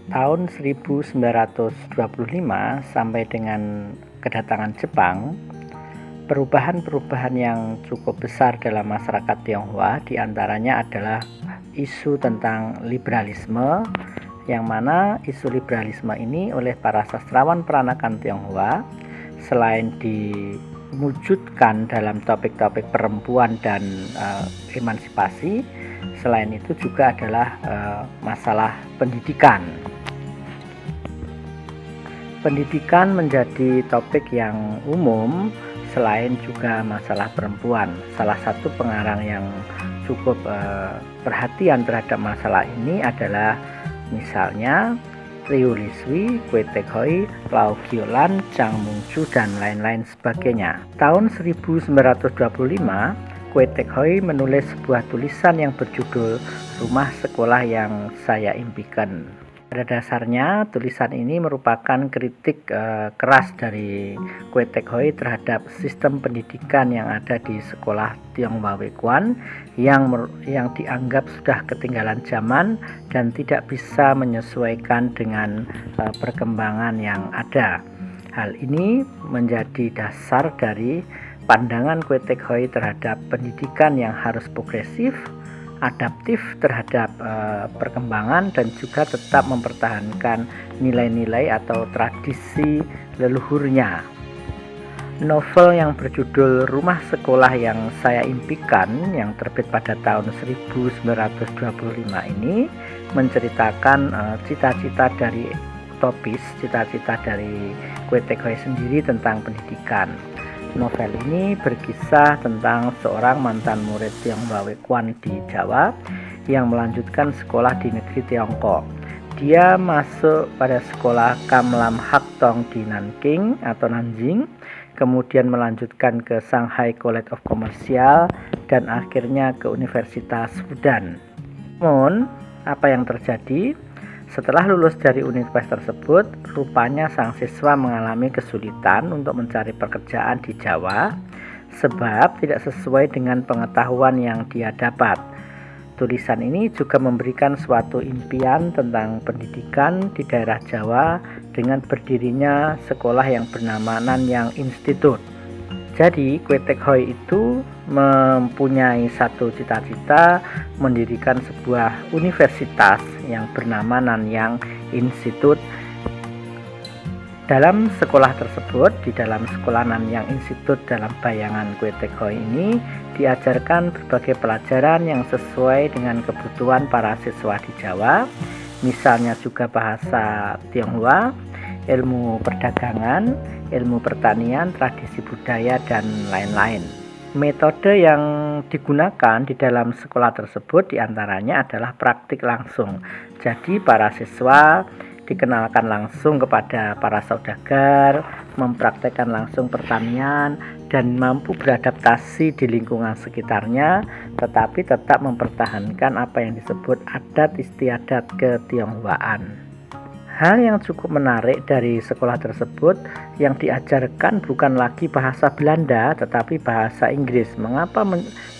Tahun 1925 sampai dengan kedatangan Jepang, perubahan-perubahan yang cukup besar dalam masyarakat Tionghoa diantaranya adalah isu tentang liberalisme, yang mana isu liberalisme ini oleh para sastrawan peranakan Tionghoa selain diwujudkan dalam topik-topik perempuan dan emansipasi, selain itu juga adalah masalah pendidikan. Pendidikan menjadi topik yang umum selain juga masalah perempuan. Salah satu pengarang yang cukup perhatian terhadap masalah ini adalah misalnya Liu Lisui, Kwe Tek Hoi, Lau Kiolan, Chang Mungchu, dan lain-lain sebagainya. Tahun 1925, Kwe Tek Hoi menulis sebuah tulisan yang berjudul Rumah Sekolah yang Saya Impikan. Pada dasarnya, tulisan ini merupakan kritik keras dari Kwe Tek Hoi terhadap sistem pendidikan yang ada di sekolah Tionghoa Weikuan yang dianggap sudah ketinggalan zaman dan tidak bisa menyesuaikan dengan perkembangan yang ada. Hal ini menjadi dasar dari pandangan Kwe Tek Hoi terhadap pendidikan yang harus progresif, adaptif terhadap perkembangan, dan juga tetap mempertahankan nilai-nilai atau tradisi leluhurnya. Novel yang berjudul Rumah Sekolah yang Saya Impikan yang terbit pada tahun 1925 ini menceritakan cita-cita dari Kwe Tek Hoi sendiri tentang pendidikan. Novel ini berkisah tentang seorang mantan murid Tionghoa Weikuan di Jawa yang melanjutkan sekolah di negeri Tiongkok. Dia masuk pada sekolah Kam Lam Hak Tong di Nanking atau Nanjing, kemudian melanjutkan ke Shanghai College of Commercial, dan akhirnya ke Universitas Fudan. Namun, apa yang terjadi? Setelah lulus dari universitas tersebut, rupanya sang siswa mengalami kesulitan untuk mencari pekerjaan di Jawa sebab tidak sesuai dengan pengetahuan yang dia dapat. Tulisan ini juga memberikan suatu impian tentang pendidikan di daerah Jawa dengan berdirinya sekolah yang bernama Nanyang Institute. Jadi Kwe Tek Hoi itu mempunyai satu cita-cita mendirikan sebuah universitas yang bernama Nanyang Institute. Dalam sekolah tersebut, di dalam sekolah Nanyang Institute, dalam bayangan Kwe Tek Hoi ini diajarkan berbagai pelajaran yang sesuai dengan kebutuhan para siswa di Jawa, misalnya juga bahasa Tionghoa, ilmu perdagangan, ilmu pertanian, tradisi budaya, dan lain-lain. Metode yang digunakan di dalam sekolah tersebut diantaranya adalah praktik langsung. Jadi para siswa dikenalkan langsung kepada para saudagar, mempraktekkan langsung pertanian, dan mampu beradaptasi di lingkungan sekitarnya, tetapi tetap mempertahankan apa yang disebut adat istiadat ketionghoaan. Hal yang cukup menarik dari sekolah tersebut yang diajarkan bukan lagi bahasa Belanda tetapi bahasa Inggris. Mengapa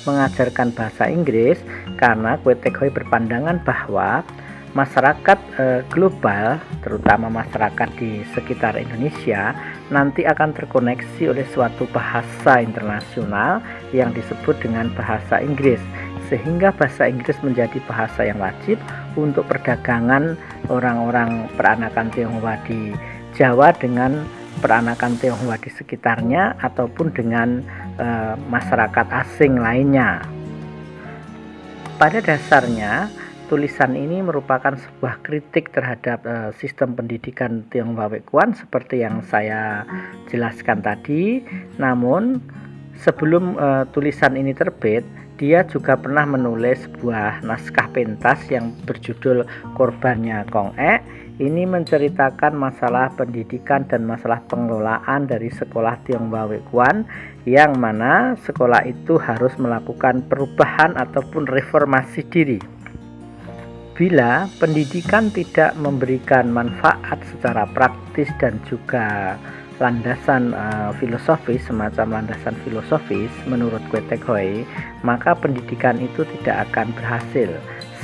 mengajarkan bahasa Inggris? Karena Kwe Tek Hoi berpandangan bahwa masyarakat global, terutama masyarakat di sekitar Indonesia, nanti akan terkoneksi oleh suatu bahasa internasional yang disebut dengan bahasa Inggris, sehingga bahasa Inggris menjadi bahasa yang wajib untuk perdagangan orang-orang peranakan Tionghoa di Jawa dengan peranakan Tionghoa di sekitarnya ataupun dengan masyarakat asing lainnya. Pada dasarnya, tulisan ini merupakan sebuah kritik terhadap sistem pendidikan Tionghoa Weikuan seperti yang saya jelaskan tadi. Namun, sebelum tulisan ini terbit, dia juga pernah menulis sebuah naskah pentas yang berjudul Korbannya Kong E. Ini menceritakan masalah pendidikan dan masalah pengelolaan dari sekolah Tionghoa Weikuan, yang mana sekolah itu harus melakukan perubahan ataupun reformasi diri. Bila pendidikan tidak memberikan manfaat secara praktis dan juga landasan filosofis, semacam landasan filosofis menurut Kwe Tek Hoi, maka pendidikan itu tidak akan berhasil.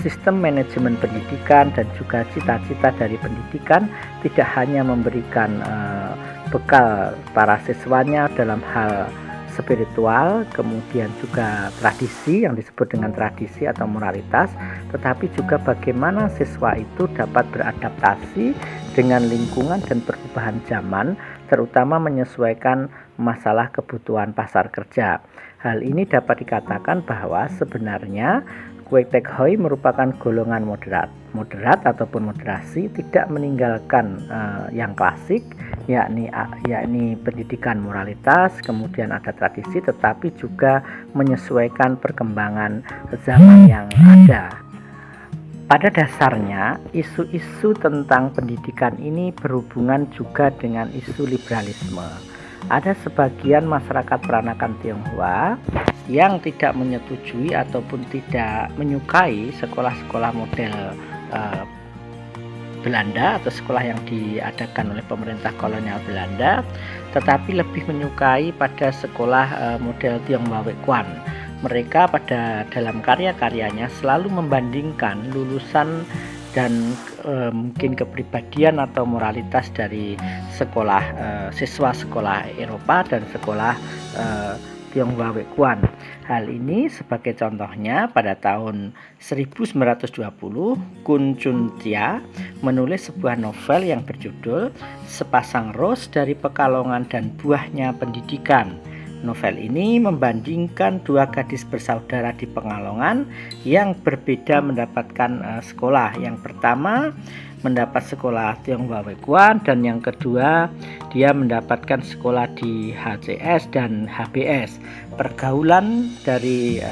sistem manajemen pendidikan dan juga cita-cita dari pendidikan tidak hanya memberikan bekal para siswanya dalam hal spiritual, kemudian juga tradisi yang disebut dengan tradisi atau moralitas, tetapi juga bagaimana siswa itu dapat beradaptasi dengan lingkungan dan perubahan zaman, terutama menyesuaikan masalah kebutuhan pasar kerja. Hal ini dapat dikatakan bahwa sebenarnya Kwe Tek Hoi merupakan golongan moderat ataupun moderasi, tidak meninggalkan yang klasik, yakni pendidikan moralitas, kemudian ada tradisi, tetapi juga menyesuaikan perkembangan zaman yang ada. Pada dasarnya, isu-isu tentang pendidikan ini berhubungan juga dengan isu liberalisme. Ada sebagian masyarakat peranakan Tionghoa yang tidak menyetujui ataupun tidak menyukai sekolah-sekolah model Belanda atau sekolah yang diadakan oleh pemerintah kolonial Belanda, tetapi lebih menyukai pada sekolah model Tionghoa Wei Kuan. Mereka dalam karya-karyanya selalu membandingkan lulusan dan mungkin kepribadian atau moralitas dari sekolah siswa sekolah Eropa dan sekolah Tionghoa Wei Kuan. Hal ini sebagai contohnya pada tahun 1920 Kun Chun Tia menulis sebuah novel yang berjudul Sepasang Ros dari Pekalongan dan Buahnya Pendidikan. Novel ini membandingkan dua gadis bersaudara di Pekalongan yang berbeda mendapatkan sekolah. Yang pertama mendapat sekolah Tionghoa Wei Kuan dan yang kedua dia mendapatkan sekolah di HCS dan HBS. Pergaulan dari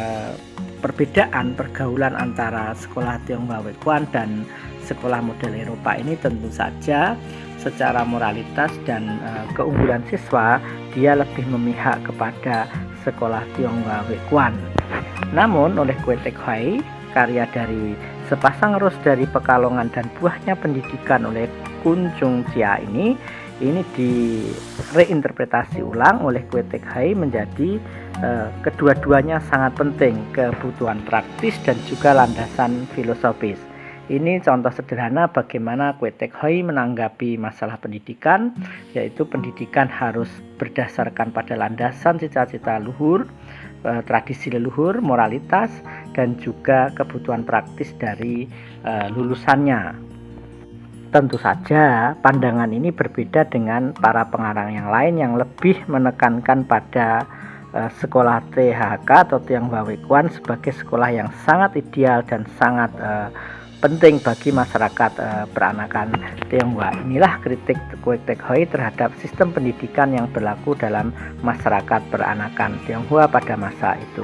perbedaan pergaulan antara sekolah Tionghoa Wei Kuan dan sekolah model Eropa ini tentu saja secara moralitas dan keunggulan siswa dia lebih memihak kepada sekolah Tionghoa Wei Kuan. Namun oleh Kwe Tek Hoi, karya dari Sepasang Ros dari Pekalongan dan Buahnya Pendidikan oleh Kun Chung Tia ini direinterpretasi ulang oleh Kwe Tek Hoi menjadi kedua-duanya sangat penting, kebutuhan praktis dan juga landasan filosofis. Ini contoh sederhana bagaimana Kwe Tek Hoi menanggapi masalah pendidikan, yaitu pendidikan harus berdasarkan pada landasan cita-cita luhur, tradisi leluhur, moralitas, dan juga kebutuhan praktis dari lulusannya. Tentu saja pandangan ini berbeda dengan para pengarang yang lain yang lebih menekankan pada sekolah THK atau Tionghoa Wei Kuan sebagai sekolah yang sangat ideal dan sangat penting bagi masyarakat peranakan Tionghoa. Inilah kritik Kwe Tek Hoi terhadap sistem pendidikan yang berlaku dalam masyarakat peranakan Tionghoa pada masa itu.